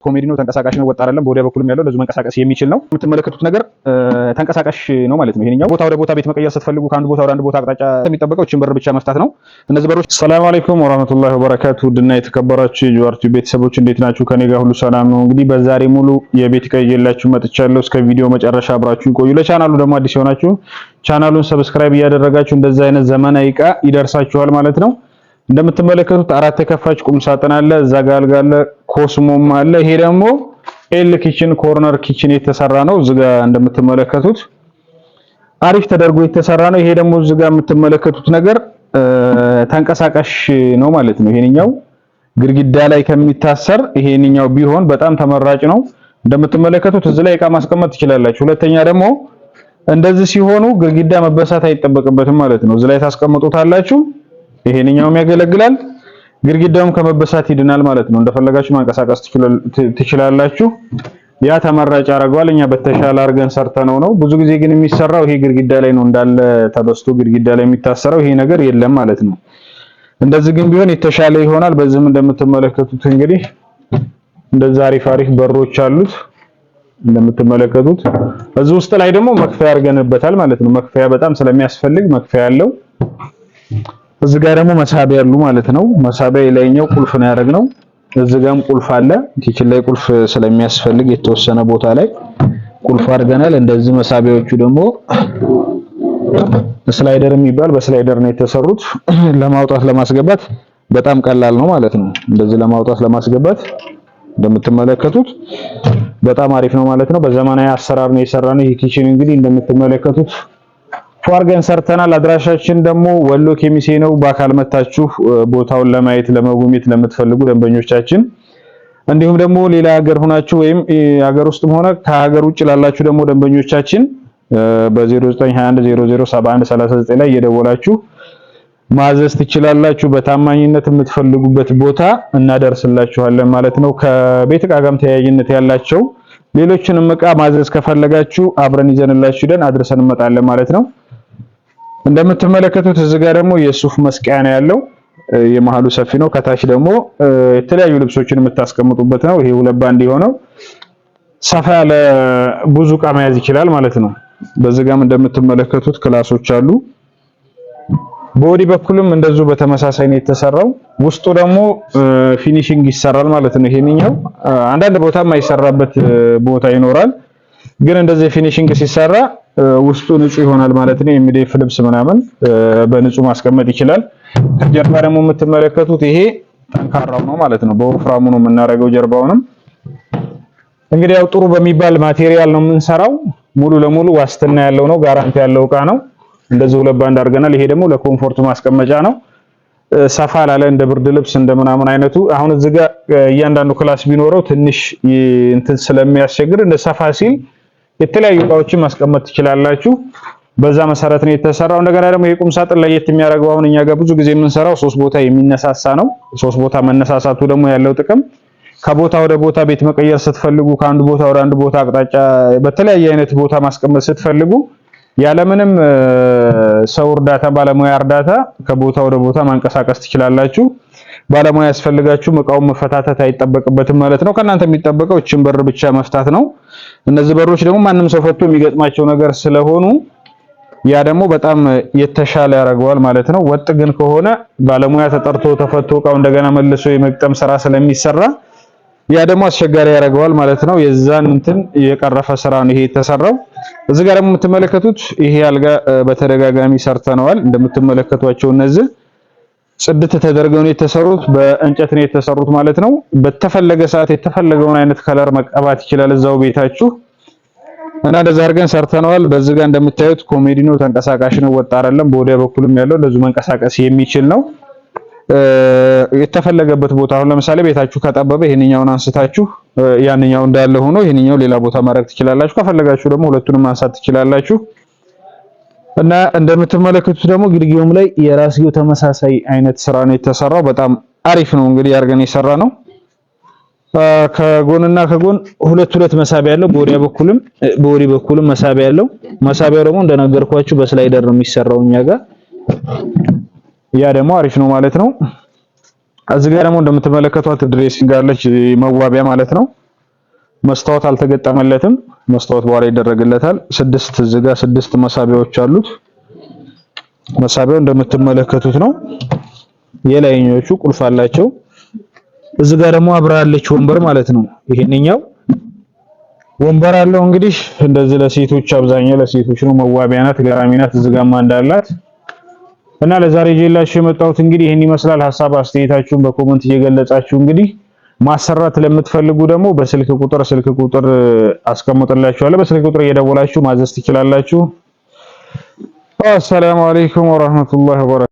ኮሜዲ ነው፣ ተንቀሳቃሽ ነው፣ ወጥ አይደለም። በወዲያ በኩልም ያለው ለዙ መንቀሳቀስ የሚችል ነው። የምትመለከቱት ነገር ተንቀሳቃሽ ነው ማለት ነው። ይሄንኛው ቦታ ወደ ቦታ ቤት መቀየር ስትፈልጉ ከአንድ ቦታ ወደ አንድ ቦታ አቅጣጫ የሚጠበቀው እቺን በር ብቻ መፍታት ነው። እነዚህ በሮች። ሰላም አለይኩም ወራህመቱላሂ ወበረካቱ። ድና የተከበራችሁ የጁአርቲ ቤተሰቦች እንዴት ናችሁ? ከኔ ጋር ሁሉ ሰላም ነው። እንግዲህ በዛሬ ሙሉ የቤት ዕቃ ይዤላችሁ መጥቻለሁ። እስከ ቪዲዮ መጨረሻ አብራችሁን ቆዩ። ለቻናሉ ደግሞ አዲስ የሆናችሁ ቻናሉን ሰብስክራይብ እያደረጋችሁ እንደዛ አይነት ዘመናዊ ዕቃ ይደርሳችኋል ማለት ነው። እንደምትመለከቱት አራት ተከፋች ቁም ሳጥን አለ፣ እዛ ጋር አልጋ አለ፣ ኮስሞም አለ። ይሄ ደግሞ ኤል ኪችን ኮርነር ኪችን የተሰራ ነው። እዚህ ጋር እንደምትመለከቱት አሪፍ ተደርጎ የተሰራ ነው። ይሄ ደግሞ እዚህ ጋር የምትመለከቱት ነገር ተንቀሳቃሽ ነው ማለት ነው። ይሄንኛው ግድግዳ ላይ ከሚታሰር ይሄንኛው ቢሆን በጣም ተመራጭ ነው። እንደምትመለከቱት እዚህ ላይ ዕቃ ማስቀመጥ ትችላላችሁ። ሁለተኛ ደግሞ እንደዚህ ሲሆኑ ግድግዳ መበሳት አይጠበቅበትም ማለት ነው። እዚህ ላይ ታስቀምጡታላችሁ። ይሄንኛውም ያገለግላል፣ ግድግዳውም ከመበሳት ይድናል ማለት ነው። እንደፈለጋችሁ ማንቀሳቀስ ትችላላችሁ። ያ ተመራጭ ያደርገዋል። እኛ በተሻለ አድርገን ሰርተነው ነው። ብዙ ጊዜ ግን የሚሰራው ይሄ ግድግዳ ላይ ነው፣ እንዳለ ተበስቶ ግድግዳ ላይ የሚታሰረው ይሄ ነገር የለም ማለት ነው። እንደዚህ ግን ቢሆን የተሻለ ይሆናል። በዚህም እንደምትመለከቱት እንግዲህ እንደዛ አሪፍ በሮች አሉት። እንደምትመለከቱት እዚህ ውስጥ ላይ ደግሞ መክፈያ አድርገንበታል ማለት ነው። መክፈያ በጣም ስለሚያስፈልግ መክፈያ አለው። እዚህ ጋር ደግሞ መሳቢያ ያሉ ማለት ነው። መሳቢያ የላይኛው ቁልፍ ነው ያደረግነው። እዚህ ጋርም ቁልፍ አለ። ኪችን ላይ ቁልፍ ስለሚያስፈልግ የተወሰነ ቦታ ላይ ቁልፍ አድርገናል። እንደዚህ መሳቢያዎቹ ደግሞ ስላይደር የሚባል በስላይደር ነው የተሰሩት። ለማውጣት ለማስገባት በጣም ቀላል ነው ማለት ነው። እንደዚህ ለማውጣት ለማስገባት እንደምትመለከቱት በጣም አሪፍ ነው ማለት ነው። በዘመናዊ አሰራር ነው የሰራነው። ይሄ ኪችን እንግዲህ እንደምትመለከቱት ፏርገን ሰርተናል። አድራሻችን ደግሞ ወሎ ኬሚሴ ነው። በአካል መታችሁ ቦታውን ለማየት ለመጎብኘት ለምትፈልጉ ደንበኞቻችን፣ እንዲሁም ደግሞ ሌላ ሀገር ሆናችሁ ወይም ሀገር ውስጥም ሆነ ከሀገር ውጭ ላላችሁ ደግሞ ደንበኞቻችን በ0921007139 ላይ እየደወላችሁ ማዘዝ ትችላላችሁ። በታማኝነት የምትፈልጉበት ቦታ እናደርስላችኋለን ማለት ነው። ከቤት ዕቃ ጋርም ተያያዥነት ያላቸው ሌሎችንም ዕቃ ማዘዝ ከፈለጋችሁ አብረን ይዘንላችሁ ሄደን አድርሰን እንመጣለን ማለት ነው። እንደምትመለከቱት እዚህ ጋር ደግሞ የሱፍ መስቀያ ነው ያለው። የመሃሉ ሰፊ ነው። ከታች ደግሞ የተለያዩ ልብሶችን የምታስቀምጡበት ነው። ይሄ ሁለት ባንድ የሆነው ሰፋ ያለ ብዙ ዕቃ መያዝ ይችላል ማለት ነው። በዚህ ጋርም እንደምትመለከቱት ክላሶች አሉ። በወዲህ በኩልም እንደዚሁ በተመሳሳይ ነው የተሰራው። ውስጡ ደግሞ ፊኒሺንግ ይሰራል ማለት ነው። ይሄንኛው አንዳንድ ቦታ የማይሰራበት ቦታ ይኖራል፣ ግን እንደዚህ ፊኒሺንግ ሲሰራ ውስጡ ንጹህ ይሆናል ማለት ነው። የሚደፍ ልብስ ምናምን በንጹህ ማስቀመጥ ይችላል። ከጀርባ ደግሞ የምትመለከቱት ይሄ ጠንካራው ነው ማለት ነው። በወፍራሙ ነው የምናደርገው። ጀርባውንም እንግዲህ ያው ጥሩ በሚባል ማቴሪያል ነው የምንሰራው። ሙሉ ለሙሉ ዋስትና ያለው ነው፣ ጋራንቲ ያለው ዕቃ ነው። እንደዚህ ሁለት ባንድ አድርገናል። ይሄ ደግሞ ለኮምፎርት ማስቀመጫ ነው። ሰፋ ላለ እንደ ብርድ ልብስ እንደምናምን አይነቱ። አሁን እዚህ ጋር እያንዳንዱ ክላስ ቢኖረው ትንሽ እንትን ስለሚያስቸግር እንደ ሰፋ ሲል የተለያዩ ዕቃዎችን ማስቀመጥ ትችላላችሁ። በዛ መሰረት ነው የተሰራው። እንደገና ደግሞ የቁም ሳጥን ለየት የሚያደርገው አሁን እኛ ጋር ብዙ ጊዜ የምንሰራው 3 ቦታ የሚነሳሳ ነው። 3 ቦታ መነሳሳቱ ደግሞ ያለው ጥቅም ከቦታ ወደ ቦታ ቤት መቀየር ስትፈልጉ ከአንድ ቦታ ወደ አንድ ቦታ አቅጣጫ በተለያየ አይነት ቦታ ማስቀመጥ ስትፈልጉ ያለምንም ሰው እርዳታ ባለሙያ እርዳታ ከቦታ ወደ ቦታ ማንቀሳቀስ ትችላላችሁ። ባለሙያ ያስፈልጋችሁ ዕቃውን መፈታተት አይጠበቅበትም ማለት ነው። ከእናንተ የሚጠበቀው እቺን በር ብቻ መፍታት ነው። እነዚህ በሮች ደግሞ ማንም ሰው ፈቶ የሚገጥማቸው ነገር ስለሆኑ ያ ደግሞ በጣም የተሻለ ያደርገዋል ማለት ነው። ወጥ ግን ከሆነ ባለሙያ ተጠርቶ ተፈቶ ዕቃው እንደገና መልሶ የመግጠም ስራ ስለሚሰራ ያ ደግሞ አስቸጋሪ ያደርገዋል ማለት ነው። የዛን እንትን የቀረፈ ስራ ነው ይሄ የተሰራው። እዚህ ጋር ደግሞ የምትመለከቱት ይሄ አልጋ በተደጋጋሚ ሰርተነዋል። እንደምትመለከቷቸው እነዚህ ጽድት ተደርገው ነው የተሰሩት፣ በእንጨት ነው የተሰሩት ማለት ነው። በተፈለገ ሰዓት የተፈለገውን አይነት ከለር መቀባት ይችላል እዛው ቤታችሁ እና እንደዛ አድርገን ሰርተነዋል። በዚህ ጋር እንደምታዩት ኮሜዲ ነው፣ ተንቀሳቃሽ ነው፣ ወጥ አይደለም። በወዲያ በኩልም ያለው ለዙ መንቀሳቀስ የሚችል ነው። የተፈለገበት ቦታ አሁን ለምሳሌ ቤታችሁ ከጠበበ ይሄንኛውን አንስታችሁ ያንኛው እንዳለ ሆኖ ይሄንኛው ሌላ ቦታ ማድረግ ትችላላችሁ። ከፈለጋችሁ ደግሞ ሁለቱንም ማንሳት ትችላላችሁ። እና እንደምትመለከቱት ደግሞ ግድግዳውም ላይ የራስጌው ተመሳሳይ አይነት ስራ ነው የተሰራው። በጣም አሪፍ ነው እንግዲህ አድርገን የሰራ ነው። ከጎንና ከጎን ሁለት መሳቢያ ያለው በወዲያ በኩልም መሳቢያ ያለው። መሳቢያው ደግሞ እንደነገርኳችሁ በስላይደር ነው የሚሰራው እኛ ጋር። ያ ደግሞ አሪፍ ነው ማለት ነው። እዚህ ጋር ደግሞ እንደምትመለከቷት ድሬሲንግ አለች፣ መዋቢያ ማለት ነው። መስታወት አልተገጠመለትም። መስታወት በኋላ ይደረግለታል። 6 እዚህ ጋር 6 መሳቢያዎች አሉት። መሳቢያው እንደምትመለከቱት ነው። የላይኞቹ ቁልፍ አላቸው። እዚህ ጋር ደግሞ አብራለች ወንበር ማለት ነው። ይሄንኛው ወንበር አለው እንግዲህ እንደዚህ ለሴቶች አብዛኛው ለሴቶች ነው። መዋቢያ ናት፣ ገራሚ ናት። እዚህ ጋርማ እንዳላት እና ለዛሬ ጄላችሁ የመጣሁት እንግዲህ ይሄን ይመስላል። ሐሳብ አስተያየታችሁን በኮሜንት እየገለጻችሁ እንግዲህ ማሰራት ለምትፈልጉ ደግሞ በስልክ ቁጥር አስቀምጥላችኋለሁ። በስልክ ቁጥር እየደወላችሁ ማዘዝ ትችላላችሁ። አሰላሙ አለይኩም ወራህመቱላሂ ወበረካቱ።